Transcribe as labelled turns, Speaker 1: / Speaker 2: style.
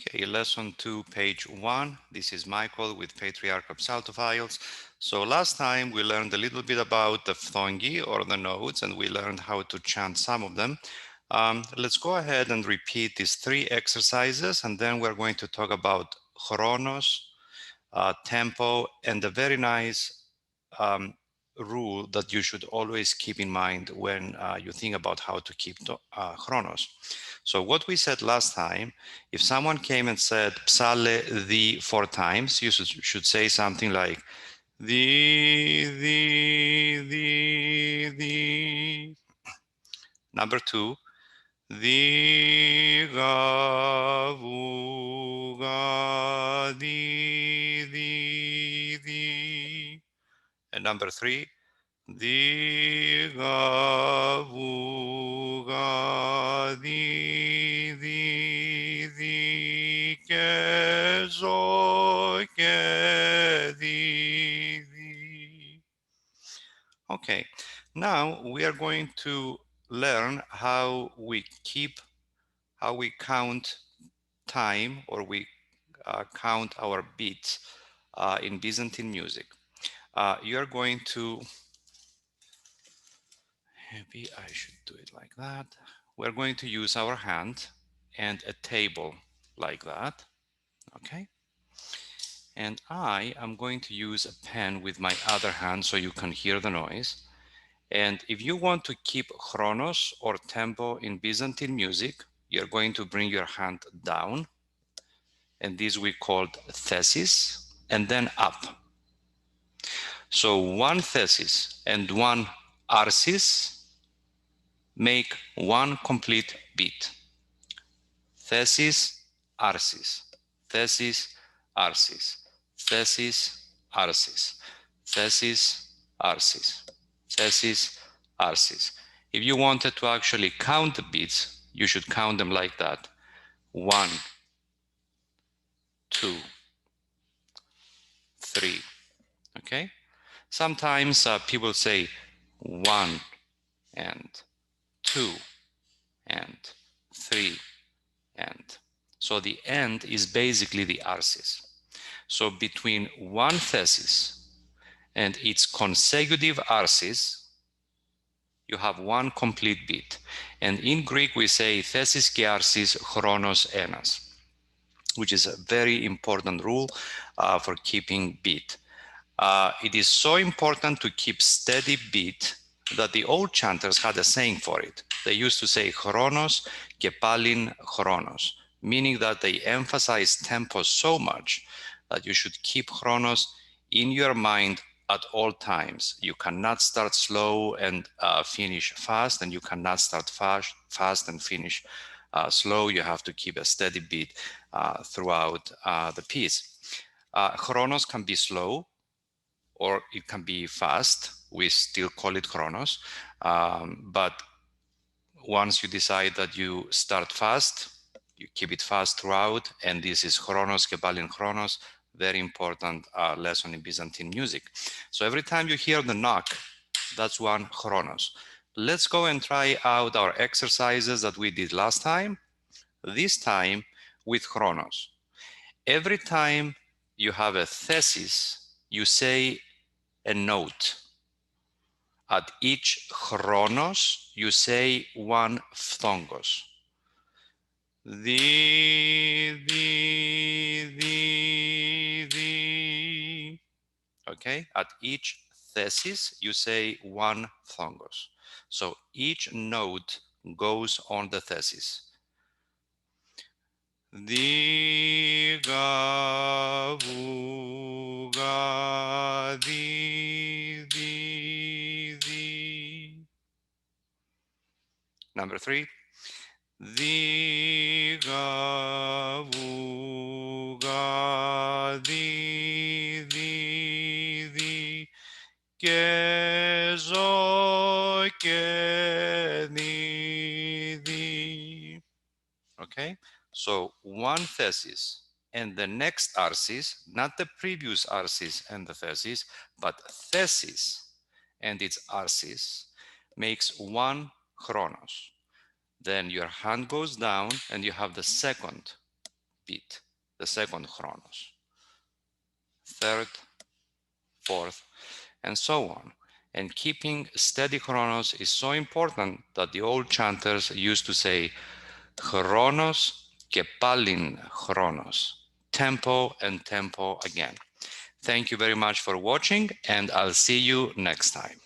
Speaker 1: Okay, lesson 2, page 1. This is Michael with Patriarch of Saltophiles. So last time we learned a little bit about the phthongi or the notes, and we learned how to chant some of them. Let's go ahead and repeat these 3 exercises, and then we're going to talk about chronos, tempo, and a very nice rule that you should always keep in mind when you think about how to keep chronos. So what we said last time, if someone came and said psale the 4 times, you should say something like the. Number 2, the ga vu ga the. And number 3, the ga vu ga the ke zo ke the. Okay, now we are going to learn how we count time, or we count our beats in Byzantine music. You are going to, maybe I should do it like that. We're going to use our hand and a table like that, okay? And I am going to use a pen with my other hand so you can hear the noise. And if you want to keep chronos or tempo in Byzantine music, you're going to bring your hand down, and this we called thesis, and then up. So one thesis and one arsis make one complete beat. Thesis, arsis, thesis, arsis, thesis, arsis, thesis, arsis, thesis, arsis. If you wanted to actually count the beats, you should count them like that. 1, 2, 3. Okay? Sometimes people say 1 and 2 and 3 and. So the end is basically the arsis. So between one thesis and its consecutive arsis, you have one complete beat. And in Greek we say thesis ke arsis chronos enas, which is a very important rule for keeping beat. It is so important to keep steady beat that the old chanters had a saying for it. They used to say chronos ke palin chronos, meaning that they emphasize tempo so much that you should keep chronos in your mind at all times. You cannot start slow and finish fast, and you cannot start fast and finish slow. You have to keep a steady beat throughout the piece. Chronos can be slow, or it can be fast. We still call it chronos. But once you decide that you start fast, you keep it fast throughout, and this is chronos, kebalin chronos, very important lesson in Byzantine music. So every time you hear the knock, that's one chronos. Let's go and try out our exercises that we did last time, this time with chronos. Every time you have a thesis, you say a note. At each chronos, you say one phthongos. The. Okay, at each thesis, you say one phthongos. So each note goes on the thesis. The ga vu ga the. Number 3, the ga vu ga the ke zo ke the. Okay, so one thesis and the next arsis, not the previous arsis and the thesis, but thesis and its arsis makes one chronos. Then your hand goes down and you have the second beat, the second chronos, third, fourth, and so on. And keeping steady chronos is so important that the old chanters used to say chronos και πάλιν chronos, tempo and tempo again. Thank you very much for watching, and I'll see you next time.